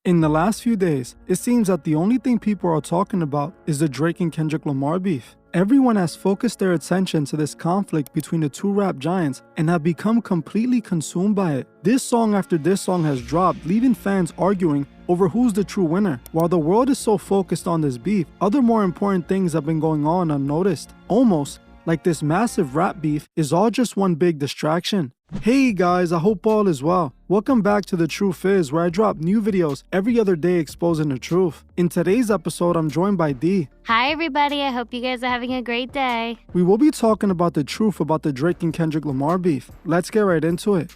In the last few days, it seems that the only thing people are talking about is the Drake and Kendrick Lamar beef. Everyone has focused their attention to this conflict between the two rap giants and have become completely consumed by it. This song after this song has dropped, leaving fans arguing over who's the true winner. While the world is so focused on this beef, other more important things have been going on unnoticed. Almost like this massive rap beef is all just one big distraction. Hey guys, I hope all is well. Welcome back to The Truth Is, where I drop new videos every other day exposing the truth. In today's episode, I'm joined by D. Hi everybody, I hope you guys are having a great day. We will be talking about the truth about the Drake and Kendrick Lamar beef. Let's get right into it.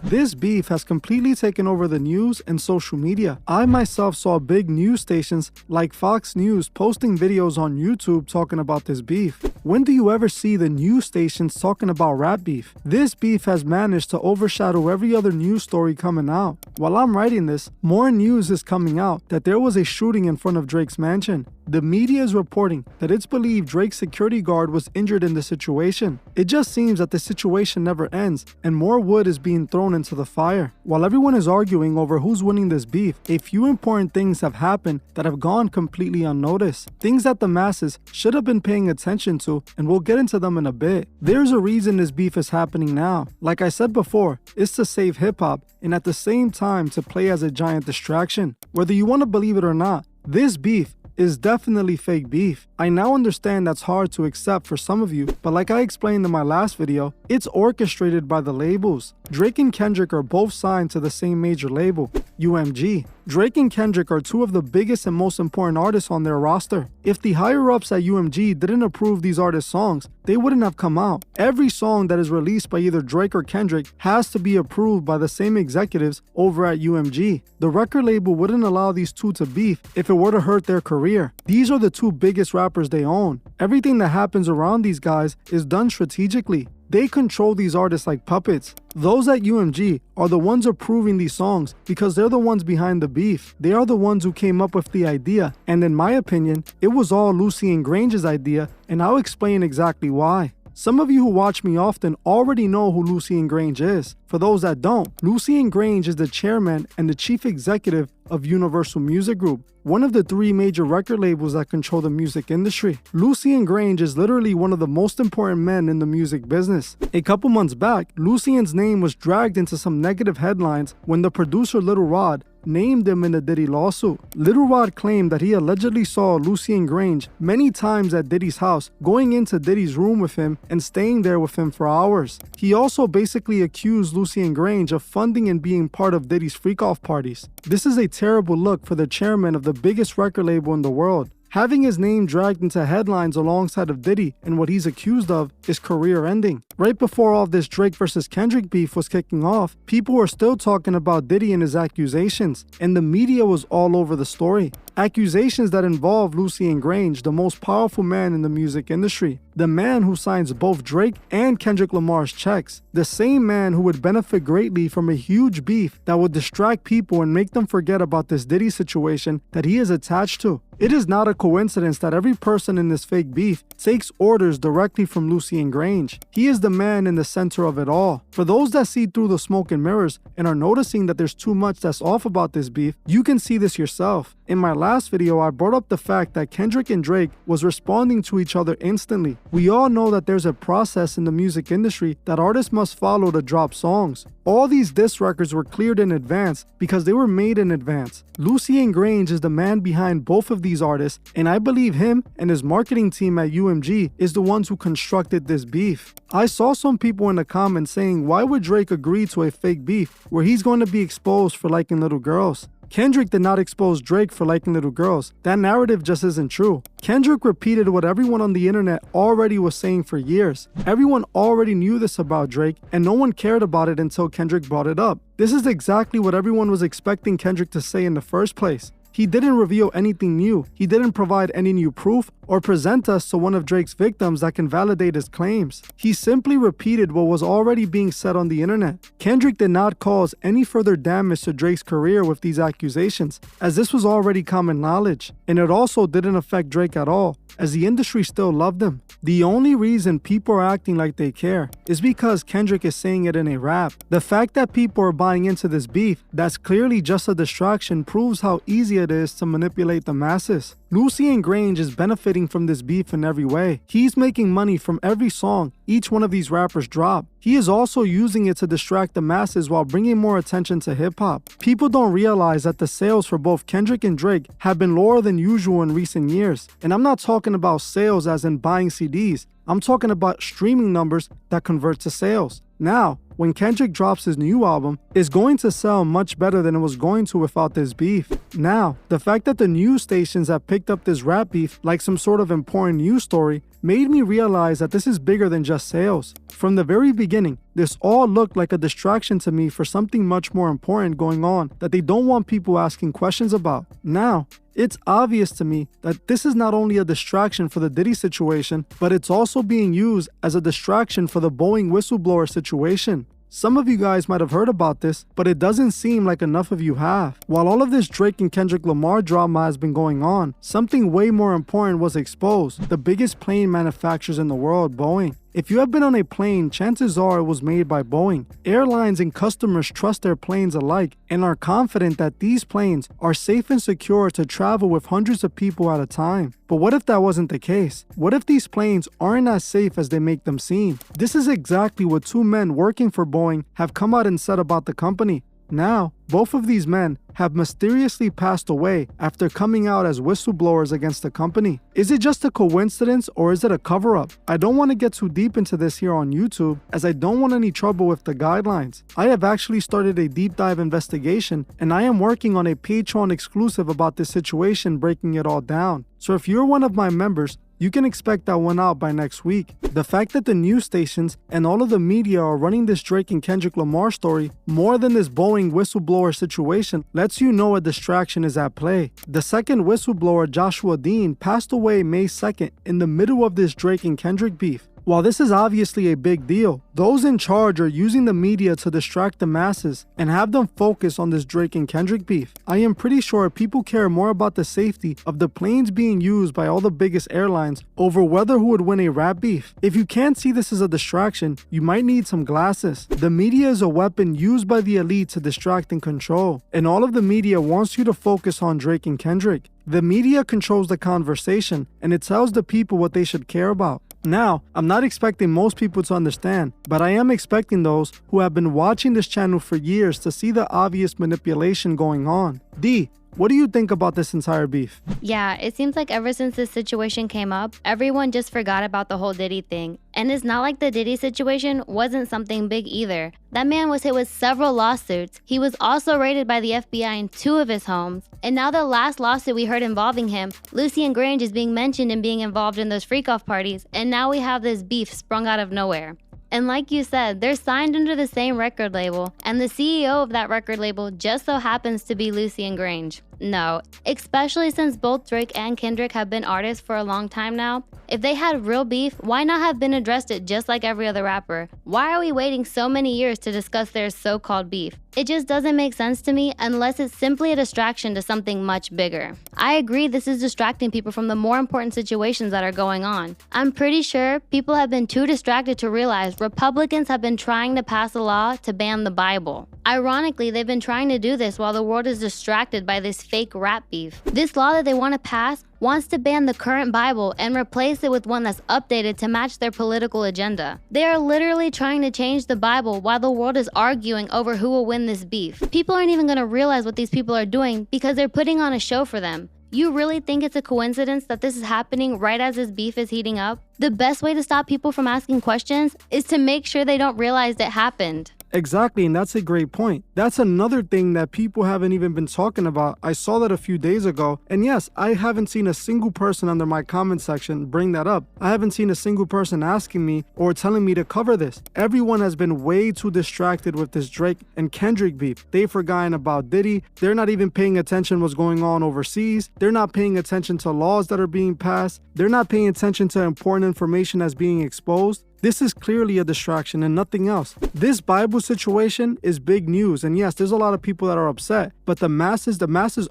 This beef has completely taken over the news and social media. I myself saw big news stations like Fox News posting videos on YouTube talking about this beef. When do you ever see the news stations talking about rap beef? This beef has managed to overshadow every other news story coming out. While I'm writing this, more news is coming out that there was a shooting in front of Drake's mansion. The media is reporting that it's believed Drake's security guard was injured in the situation. It just seems that the situation never ends and more wood is being thrown into the fire. While everyone is arguing over who's winning this beef, a few important things have happened that have gone completely unnoticed. Things that the masses should have been paying attention to, and we'll get into them in a bit. There's a reason this beef is happening now. Like I said before, it's to save hip-hop and at the same time to play as a giant distraction. Whether you want to believe it or not, this beef is definitely fake beef. I now understand that's hard to accept for some of you, but like I explained in my last video, it's orchestrated by the labels. Drake and Kendrick are both signed to the same major label, UMG. Drake and Kendrick are two of the biggest and most important artists on their roster. If the higher-ups at UMG didn't approve these artists' songs, they wouldn't have come out. Every song that is released by either Drake or Kendrick has to be approved by the same executives over at UMG. The record label wouldn't allow these two to beef if it were to hurt their career. These are the two biggest rappers they own. Everything that happens around these guys is done strategically. They control these artists like puppets. Those at UMG are the ones approving these songs because they're the ones behind the beef. They are the ones who came up with the idea, and in my opinion, it was all Lucien Grange's idea, and I'll explain exactly why. Some of you who watch me often already know who Lucien Grange is. For those that don't, Lucien Grange is the chairman and the chief executive of Universal Music Group, one of the three major record labels that control the music industry. Lucien Grange is literally one of the most important men in the music business. A couple months back, Lucien's name was dragged into some negative headlines when the producer Lil Rod named him in the Diddy lawsuit. Lil Rod claimed that he allegedly saw Lucien Grange many times at Diddy's house, going into Diddy's room with him and staying there with him for hours. He also basically accused Lucien Grange of funding and being part of Diddy's freak-off parties. This is a terrible look for the chairman of the biggest record label in the world. Having his name dragged into headlines alongside of Diddy and what he's accused of is career ending. Right before all this Drake versus Kendrick beef was kicking off, people were still talking about Diddy and his accusations, and the media was all over the story. Accusations that involve Lucien Grange, the most powerful man in the music industry, the man who signs both Drake and Kendrick Lamar's checks, the same man who would benefit greatly from a huge beef that would distract people and make them forget about this Diddy situation that he is attached to. It is not a coincidence that every person in this fake beef takes orders directly from Lucien Grange. He is the man in the center of it all. For those that see through the smoke and mirrors and are noticing that there's too much that's off about this beef, you can see this yourself. In my last video, I brought up the fact that Kendrick and Drake was responding to each other instantly. We all know that there's a process in the music industry that artists must follow to drop songs. All these diss records were cleared in advance because they were made in advance. Lucien Grange is the man behind both of these artists, and I believe him and his marketing team at UMG is the ones who constructed this beef. I saw some people in the comments saying, why would Drake agree to a fake beef where he's going to be exposed for liking little girls? Kendrick did not expose Drake for liking little girls. That narrative just isn't true. Kendrick repeated what everyone on the internet already was saying for years. Everyone already knew this about Drake, and no one cared about it until Kendrick brought it up. This is exactly what everyone was expecting Kendrick to say in the first place. He didn't reveal anything new. He didn't provide any new proof or present us to one of Drake's victims that can validate his claims. He simply repeated what was already being said on the internet. Kendrick did not cause any further damage to Drake's career with these accusations, as this was already common knowledge, and it also didn't affect Drake at all, as the industry still loved him. The only reason people are acting like they care is because Kendrick is saying it in a rap. The fact that people are buying into this beef that's clearly just a distraction proves how easy it is to manipulate the masses. Lucian Grange is benefiting from this beef in every way. He's making money from every song each one of these rappers drop. He is also using it to distract the masses while bringing more attention to hip-hop. People don't realize that the sales for both Kendrick and Drake have been lower than usual in recent years. And I'm not talking about sales as in buying CDs. I'm talking about streaming numbers that convert to sales. Now, when Kendrick drops his new album, it's going to sell much better than it was going to without this beef. Now, the fact that the news stations have picked up this rap beef like some sort of important news story made me realize that this is bigger than just sales. From the very beginning, this all looked like a distraction to me for something much more important going on that they don't want people asking questions about. Now, it's obvious to me that this is not only a distraction for the Diddy situation, but it's also being used as a distraction for the Boeing Whistleblower situation. Some of you guys might have heard about this, but it doesn't seem like enough of you have. While all of this Drake and Kendrick Lamar drama has been going on, something way more important was exposed. The biggest plane manufacturers in the world, Boeing. If you have been on a plane, chances are it was made by Boeing. Airlines and customers trust their planes alike and are confident that these planes are safe and secure to travel with hundreds of people at a time. But what if that wasn't the case? What if these planes aren't as safe as they make them seem? This is exactly what two men working for Boeing have come out and said about the company. Now, both of these men have mysteriously passed away after coming out as whistleblowers against the company. Is it just a coincidence or is it a cover-up? I don't want to get too deep into this here on YouTube, as I don't want any trouble with the guidelines. I have actually started a deep dive investigation, and I am working on a Patreon exclusive about this situation, breaking it all down. So if you're one of my members, you can expect that one out by next week. The fact that the news stations and all of the media are running this Drake and Kendrick Lamar story more than this Boeing whistleblower situation lets you know a distraction is at play. The second whistleblower, Joshua Dean, passed away May 2nd in the middle of this Drake and Kendrick beef. While this is obviously a big deal, those in charge are using the media to distract the masses and have them focus on this Drake and Kendrick beef. I am pretty sure people care more about the safety of the planes being used by all the biggest airlines over whether who would win a rap beef. If you can't see this as a distraction, you might need some glasses. The media is a weapon used by the elite to distract and control, and all of the media wants you to focus on Drake and Kendrick. The media controls the conversation, and it tells the people what they should care about. Now, I'm not expecting most people to understand, but I am expecting those who have been watching this channel for years to see the obvious manipulation going on. D, what do you think about this entire beef? Yeah, it seems like ever since this situation came up, everyone just forgot about the whole Diddy thing. And it's not like the Diddy situation wasn't something big either. That man was hit with several lawsuits. He was also raided by the FBI in 2 of his homes. And now the last lawsuit we heard involving him, Lucian Grange is being mentioned in being involved in those freak-off parties. And now we have this beef sprung out of nowhere. And like you said, they're signed under the same record label, and the CEO of that record label just so happens to be Lucian Grange. No, especially since both Drake and Kendrick have been artists for a long time now. If they had real beef, why not have been addressed it just like every other rapper? Why are we waiting so many years to discuss their so-called beef? It just doesn't make sense to me unless it's simply a distraction to something much bigger. I agree this is distracting people from the more important situations that are going on. I'm pretty sure people have been too distracted to realize Republicans have been trying to pass a law to ban the Bible. Ironically, they've been trying to do this while the world is distracted by this fake rap beef. This law that they want to pass wants to ban the current Bible and replace it with one that's updated to match their political agenda. They are literally trying to change the Bible while the world is arguing over who will win this beef. People aren't even going to realize what these people are doing because they're putting on a show for them. You really think it's a coincidence that this is happening right as this beef is heating up? The best way to stop people from asking questions is to make sure they don't realize it happened. Exactly, and that's a great point. That's another thing that people haven't even been talking about. I saw that a few days ago, and yes, I haven't seen a single person under my comment section bring that up. I haven't seen a single person asking me or telling me to cover this. Everyone has been way too distracted with this Drake and Kendrick beef. They've forgotten about Diddy. They're not even paying attention what's going on overseas. They're not paying attention to laws that are being passed. They're not paying attention to important information that's being exposed. This is clearly a distraction and nothing else. This Bible situation is big news, and yes, there's a lot of people that are upset, but the masses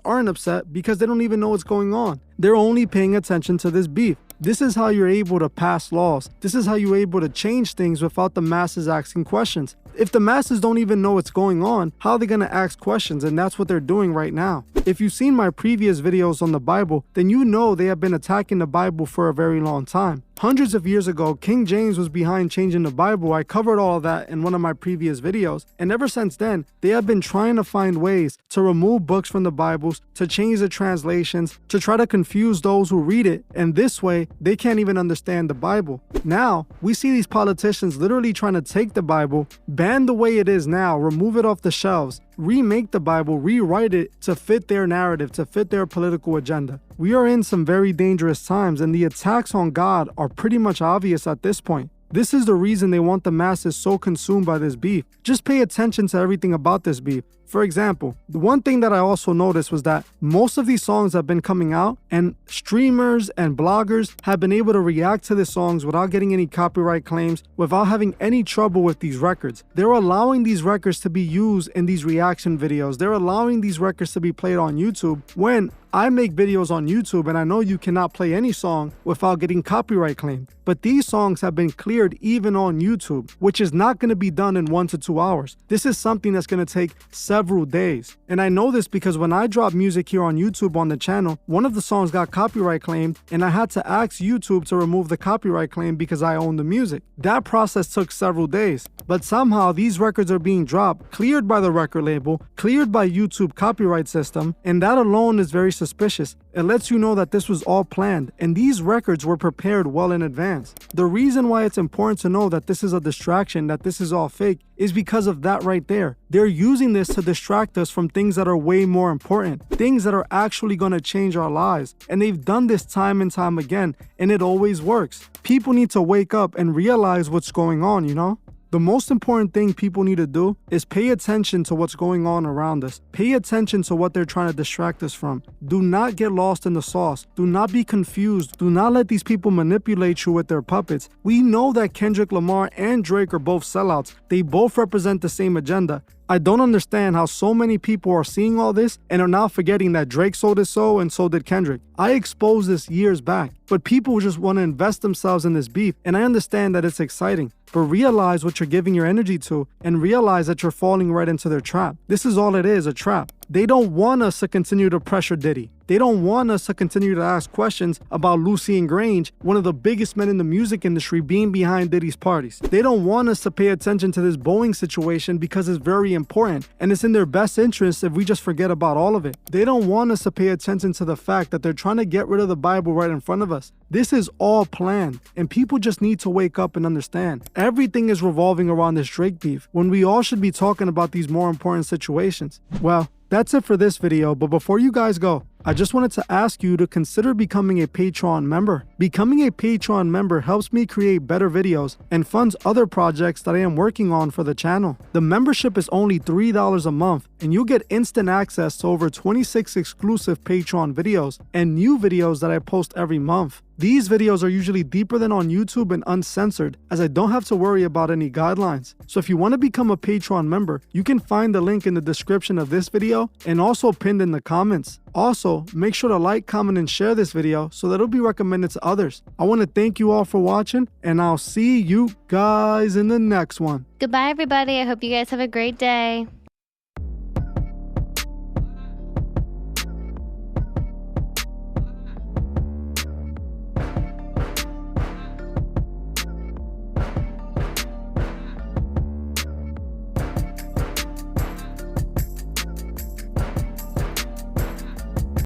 aren't upset because they don't even know what's going on. They're only paying attention to this beef. This is how you're able to pass laws. This is how you're able to change things without the masses asking questions. If the masses don't even know what's going on, how are they going to ask questions? And that's what they're doing right now. If you've seen my previous videos on the Bible, then you know they have been attacking the Bible for a very long time. Hundreds of years ago, King James was behind changing the Bible. I covered all of that in one of my previous videos. And ever since then, they have been trying to find ways to remove books from the Bibles, to change the translations, to try to confuse those who read it. And this way, they can't even understand the Bible. Now, we see these politicians literally trying to take the Bible, ban the way it is now, remove it off the shelves, remake the Bible, rewrite it to fit their narrative, to fit their political agenda. We are in some very dangerous times, and the attacks on God are pretty much obvious at this point. This is the reason they want the masses so consumed by this beef. Just pay attention to everything about this beef. For example, the one thing that I also noticed was that most of these songs have been coming out, and streamers and bloggers have been able to react to the songs without getting any copyright claims, without having any trouble with these records. They're allowing these records to be used in these reaction videos. They're allowing these records to be played on YouTube when I make videos on YouTube, and I know you cannot play any song without getting copyright claimed. But these songs have been cleared even on YouTube, which is not going to be done in 1 to 2 hours. This is something that's going to take several days. And I know this because when I drop music here on YouTube on the channel, one of the songs got copyright claimed, and I had to ask YouTube to remove the copyright claim because I own the music. That process took several days. But somehow these records are being dropped, cleared by the record label, cleared by YouTube copyright system, and that alone is very suspicious. It lets you know that this was all planned, and these records were prepared well in advance. The reason why it's important to know that this is a distraction, that this is all fake, is because of that right there. They're using this to distract us from things that are way more important, things that are actually going to change our lives. And they've done this time and time again, and it always works. People need to wake up and realize what's going on, you know? The most important thing people need to do is pay attention to what's going on around us. Pay attention to what they're trying to distract us from. Do not get lost in the sauce. Do not be confused. Do not let these people manipulate you with their puppets. We know that Kendrick Lamar and Drake are both sellouts. They both represent the same agenda. I don't understand how so many people are seeing all this and are now forgetting that Drake sold his soul and so did Kendrick. I exposed this years back, but people just want to invest themselves in this beef, and I understand that it's exciting. But realize what you're giving your energy to and realize that you're falling right into their trap. This is all it is, a trap. They don't want us to continue to pressure Diddy. They don't want us to continue to ask questions about Lucien Grange, one of the biggest men in the music industry, being behind Diddy's parties. They don't want us to pay attention to this Boeing situation because it's very important, and it's in their best interest if we just forget about all of it. They don't want us to pay attention to the fact that they're trying to get rid of the Bible right in front of us. This is all planned, and people just need to wake up and understand. Everything is revolving around this Drake beef, when we all should be talking about these more important situations. Well, that's it for this video, but before you guys go, I just wanted to ask you to consider becoming a Patreon member. Becoming a Patreon member helps me create better videos and funds other projects that I am working on for the channel. The membership is only $3 a month, and you'll get instant access to over 26 exclusive Patreon videos and new videos that I post every month. These videos are usually deeper than on YouTube and uncensored, as I don't have to worry about any guidelines. So if you want to become a Patreon member, you can find the link in the description of this video and also pinned in the comments. Also, make sure to like, comment, and share this video so that it'll be recommended to others. I want to thank you all for watching, and I'll see you guys in the next one. Goodbye, everybody. I hope you guys have a great day.